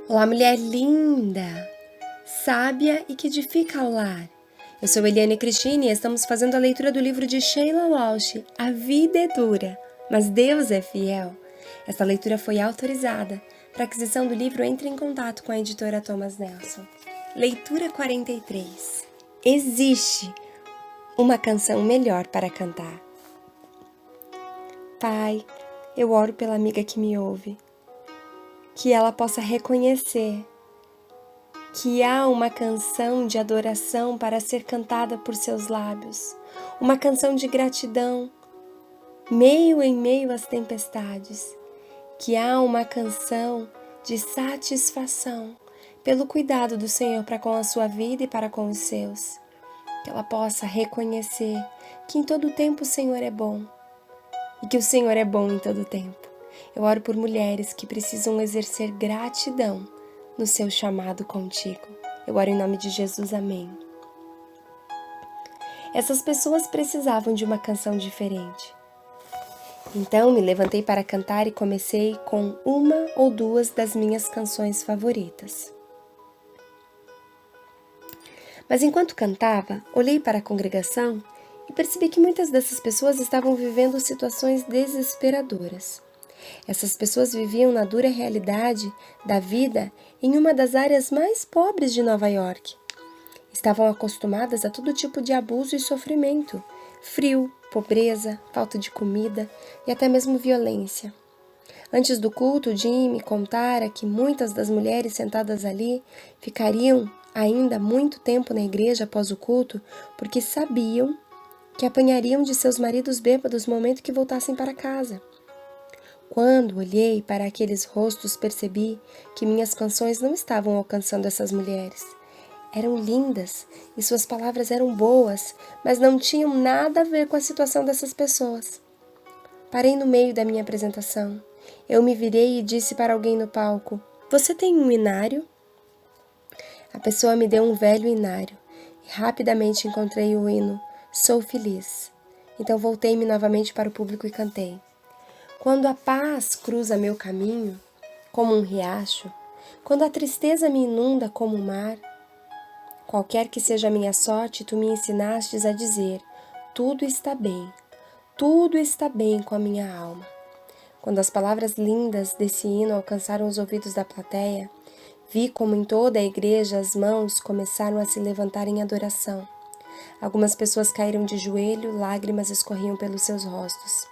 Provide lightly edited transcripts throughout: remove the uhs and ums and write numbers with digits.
Olá, mulher linda, sábia e que edifica o lar. Eu sou Eliane Cristine e estamos fazendo a leitura do livro de Sheila Walsh, A Vida é Dura, mas Deus é Fiel. Esta leitura foi autorizada. Para aquisição do livro, entre em contato com a editora Thomas Nelson. Leitura 43. Existe uma canção melhor para cantar. Pai, eu oro pela amiga que me ouve, que ela possa reconhecer que há uma canção de adoração para ser cantada por seus lábios, uma canção de gratidão, em meio às tempestades, que há uma canção de satisfação pelo cuidado do Senhor para com a sua vida e para com os seus, que ela possa reconhecer que em todo tempo o Senhor é bom e que o Senhor é bom em todo tempo. Eu oro por mulheres que precisam exercer gratidão no seu chamado contigo. Eu oro em nome de Jesus, amém. Essas pessoas precisavam de uma canção diferente. Então me levantei para cantar e comecei com uma ou duas das minhas canções favoritas. Mas enquanto cantava, olhei para a congregação e percebi que muitas dessas pessoas estavam vivendo situações desesperadoras. Essas pessoas viviam na dura realidade da vida em uma das áreas mais pobres de Nova York. Estavam acostumadas a todo tipo de abuso e sofrimento, frio, pobreza, falta de comida e até mesmo violência. Antes do culto, Jim me contara que muitas das mulheres sentadas ali ficariam ainda muito tempo na igreja após o culto porque sabiam que apanhariam de seus maridos bêbados no momento que voltassem para casa. Quando olhei para aqueles rostos, percebi que minhas canções não estavam alcançando essas mulheres. Eram lindas e suas palavras eram boas, mas não tinham nada a ver com a situação dessas pessoas. Parei no meio da minha apresentação. Eu me virei e disse para alguém no palco: "Você tem um inário?" A pessoa me deu um velho inário e rapidamente encontrei o hino "Sou Feliz". Então voltei-me novamente para o público e cantei: "Quando a paz cruza meu caminho, como um riacho, quando a tristeza me inunda como o mar, qualquer que seja a minha sorte, tu me ensinastes a dizer, tudo está bem com a minha alma." Quando as palavras lindas desse hino alcançaram os ouvidos da plateia, vi como em toda a igreja as mãos começaram a se levantar em adoração. Algumas pessoas caíram de joelho, lágrimas escorriam pelos seus rostos.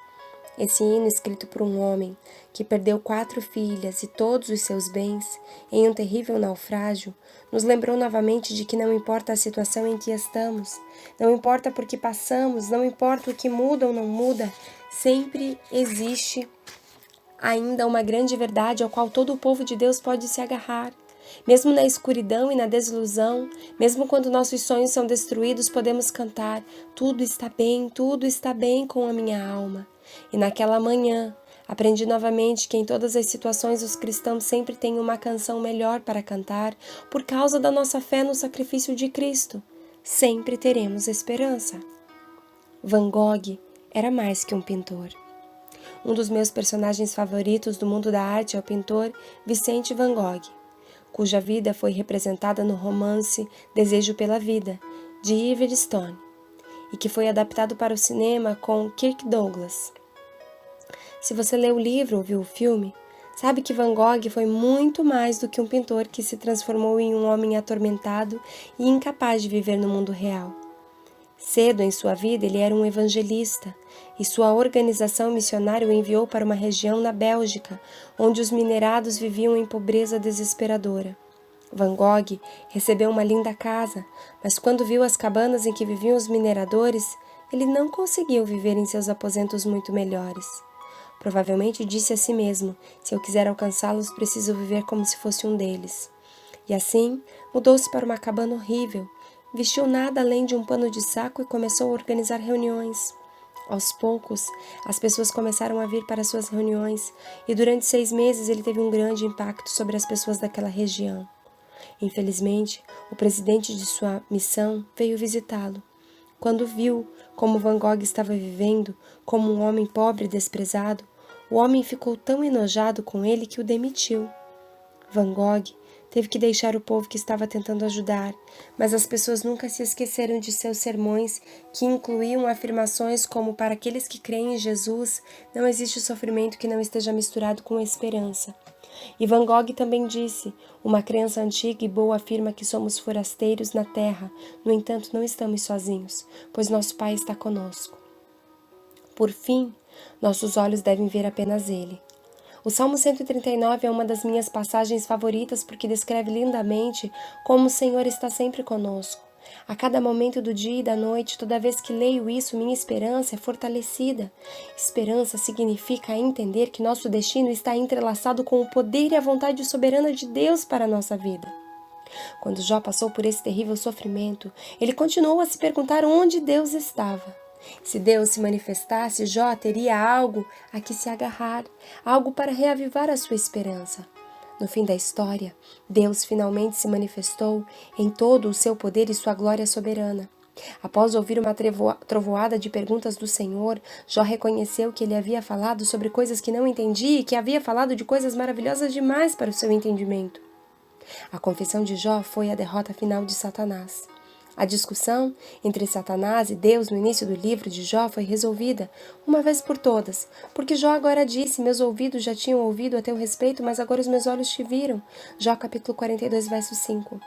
Esse hino, escrito por um homem que perdeu 4 filhas e todos os seus bens em um terrível naufrágio, nos lembrou novamente de que não importa a situação em que estamos, não importa por que passamos, não importa o que muda ou não muda, sempre existe ainda uma grande verdade ao qual todo o povo de Deus pode se agarrar. Mesmo na escuridão e na desilusão, mesmo quando nossos sonhos são destruídos, podemos cantar: tudo está bem com a minha alma. E naquela manhã, aprendi novamente que em todas as situações os cristãos sempre têm uma canção melhor para cantar por causa da nossa fé no sacrifício de Cristo. Sempre teremos esperança. Van Gogh era mais que um pintor. Um dos meus personagens favoritos do mundo da arte é o pintor Vicente Van Gogh, cuja vida foi representada no romance Desejo pela Vida, de Yves Stone, e que foi adaptado para o cinema com Kirk Douglas. Se você leu o livro ou viu o filme, sabe que Van Gogh foi muito mais do que um pintor que se transformou em um homem atormentado e incapaz de viver no mundo real. Cedo em sua vida, ele era um evangelista, e sua organização missionária o enviou para uma região na Bélgica, onde os minerados viviam em pobreza desesperadora. Van Gogh recebeu uma linda casa, mas quando viu as cabanas em que viviam os mineradores, ele não conseguiu viver em seus aposentos muito melhores. Provavelmente disse a si mesmo: se eu quiser alcançá-los, preciso viver como se fosse um deles. E assim, mudou-se para uma cabana horrível, vestiu nada além de um pano de saco e começou a organizar reuniões. Aos poucos, as pessoas começaram a vir para suas reuniões e durante 6 meses ele teve um grande impacto sobre as pessoas daquela região. Infelizmente, o presidente de sua missão veio visitá-lo. Quando viu como Van Gogh estava vivendo, como um homem pobre e desprezado, o homem ficou tão enojado com ele que o demitiu. Van Gogh teve que deixar o povo que estava tentando ajudar, mas as pessoas nunca se esqueceram de seus sermões, que incluíam afirmações como: para aqueles que creem em Jesus, não existe sofrimento que não esteja misturado com esperança. E Van Gogh também disse: uma crença antiga e boa afirma que somos forasteiros na terra, no entanto não estamos sozinhos, pois nosso Pai está conosco. Por fim, nossos olhos devem ver apenas Ele. O Salmo 139 é uma das minhas passagens favoritas porque descreve lindamente como o Senhor está sempre conosco. A cada momento do dia e da noite, toda vez que leio isso, minha esperança é fortalecida. Esperança significa entender que nosso destino está entrelaçado com o poder e a vontade soberana de Deus para a nossa vida. Quando Jó passou por esse terrível sofrimento, ele continuou a se perguntar onde Deus estava. Se Deus se manifestasse, Jó teria algo a que se agarrar, algo para reavivar a sua esperança. No fim da história, Deus finalmente se manifestou em todo o seu poder e sua glória soberana. Após ouvir uma trovoada de perguntas do Senhor, Jó reconheceu que ele havia falado sobre coisas que não entendia e que havia falado de coisas maravilhosas demais para o seu entendimento. A confissão de Jó foi a derrota final de Satanás. A discussão entre Satanás e Deus no início do livro de Jó foi resolvida, uma vez por todas, porque Jó agora disse: meus ouvidos já tinham ouvido a teu respeito, mas agora os meus olhos te viram. Jó capítulo 42, verso 5.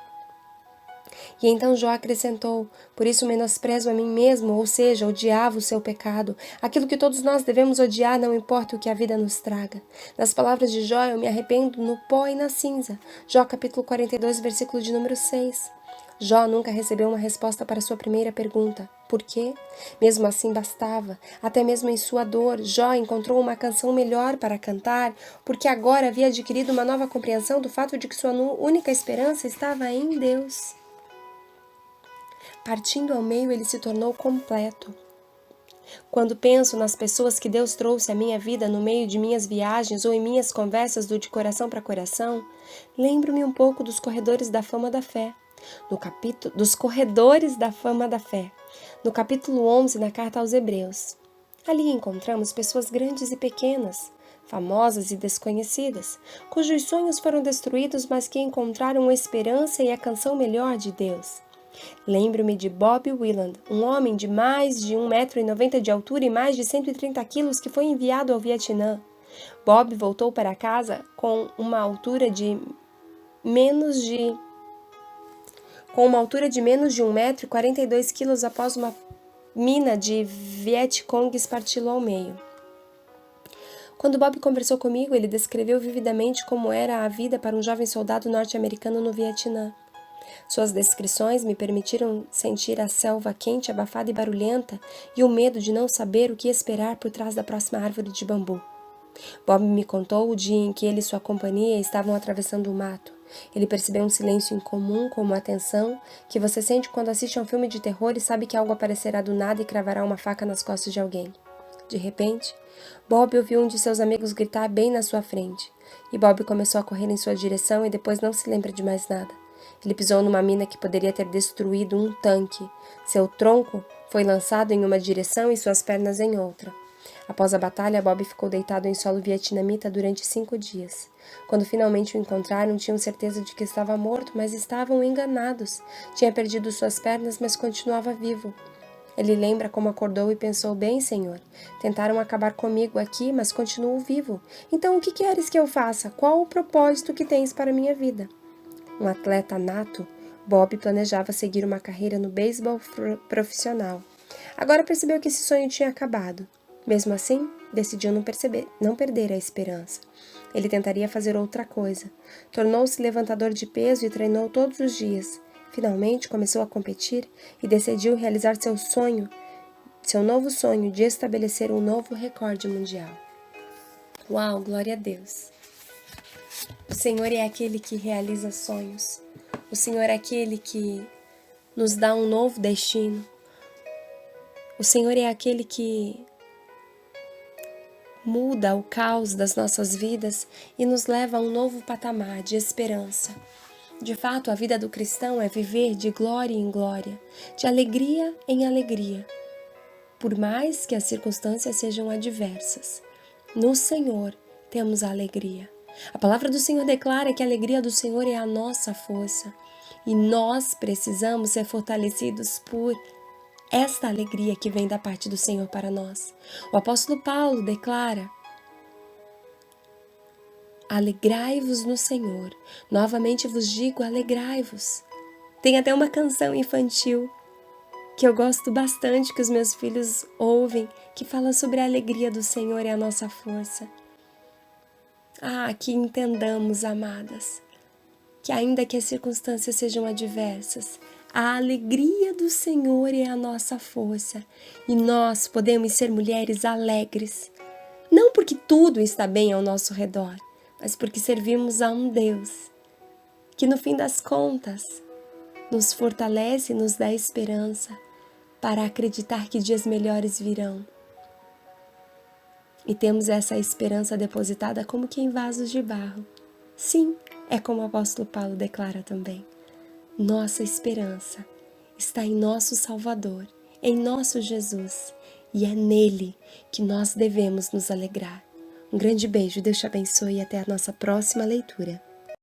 E então Jó acrescentou: por isso menosprezo a mim mesmo, ou seja, odiava o seu pecado. Aquilo que todos nós devemos odiar, não importa o que a vida nos traga. Nas palavras de Jó, eu me arrependo no pó e na cinza. Jó capítulo 42, versículo de número 6. Jó nunca recebeu uma resposta para sua primeira pergunta. Por quê? Mesmo assim bastava. Até mesmo em sua dor, Jó encontrou uma canção melhor para cantar, porque agora havia adquirido uma nova compreensão do fato de que sua única esperança estava em Deus. Partindo ao meio, ele se tornou completo. Quando penso nas pessoas que Deus trouxe à minha vida no meio de minhas viagens ou em minhas conversas do de coração para coração, lembro-me um pouco dos corredores da fama da fé. Dos corredores da fama da fé, no capítulo 11 na carta aos Hebreus. Ali encontramos pessoas grandes e pequenas, famosas e desconhecidas, cujos sonhos foram destruídos, mas que encontraram esperança e a canção melhor de Deus. Lembro-me de Bob Willand, um homem de mais de 1,90 m de altura e mais de 130 quilos que foi enviado ao Vietnã. Bob voltou para casa com uma altura de menos de 1 metro e 42 quilos após uma mina de Vietcongues parti-lo ao meio. Quando Bob conversou comigo, ele descreveu vividamente como era a vida para um jovem soldado norte-americano no Vietnã. Suas descrições me permitiram sentir a selva quente, abafada e barulhenta e o medo de não saber o que esperar por trás da próxima árvore de bambu. Bob me contou o dia em que ele e sua companhia estavam atravessando o mato. Ele percebeu um silêncio incomum, como a tensão que você sente quando assiste a um filme de terror e sabe que algo aparecerá do nada e cravará uma faca nas costas de alguém. De repente, Bob ouviu um de seus amigos gritar bem na sua frente, e Bob começou a correr em sua direção e depois não se lembra de mais nada. Ele pisou numa mina que poderia ter destruído um tanque. Seu tronco foi lançado em uma direção e suas pernas em outra. Após a batalha, Bob ficou deitado em solo vietnamita durante 5 dias. Quando finalmente o encontraram, tinham certeza de que estava morto, mas estavam enganados. Tinha perdido suas pernas, mas continuava vivo. Ele lembra como acordou e pensou: bem, Senhor, tentaram acabar comigo aqui, mas continuo vivo. Então o que queres que eu faça? Qual o propósito que tens para a minha vida? Um atleta nato, Bob planejava seguir uma carreira no beisebol profissional. Agora percebeu que esse sonho tinha acabado. Mesmo assim, decidiu não perder a esperança. Ele tentaria fazer outra coisa. Tornou-se levantador de peso e treinou todos os dias. Finalmente começou a competir e decidiu realizar seu novo sonho de estabelecer um novo recorde mundial. Uau, glória a Deus! O Senhor é aquele que realiza sonhos. O Senhor é aquele que nos dá um novo destino. O Senhor é aquele que muda o caos das nossas vidas e nos leva a um novo patamar de esperança. De fato, a vida do cristão é viver de glória em glória, de alegria em alegria, por mais que as circunstâncias sejam adversas. No Senhor temos a alegria. A palavra do Senhor declara que a alegria do Senhor é a nossa força, e nós precisamos ser fortalecidos por esta alegria que vem da parte do Senhor para nós. O apóstolo Paulo declara: alegrai-vos no Senhor. Novamente vos digo, alegrai-vos. Tem até uma canção infantil que eu gosto bastante, que os meus filhos ouvem, que fala sobre a alegria do Senhor e a nossa força. Que entendamos, amadas, que ainda que as circunstâncias sejam adversas, a alegria do Senhor é a nossa força, e nós podemos ser mulheres alegres, não porque tudo está bem ao nosso redor, mas porque servimos a um Deus que, no fim das contas, nos fortalece e nos dá esperança para acreditar que dias melhores virão. E temos essa esperança depositada como que em vasos de barro. Sim, é como o apóstolo Paulo declara também. Nossa esperança está em nosso Salvador, em nosso Jesus, e é nele que nós devemos nos alegrar. Um grande beijo, Deus te abençoe e até a nossa próxima leitura.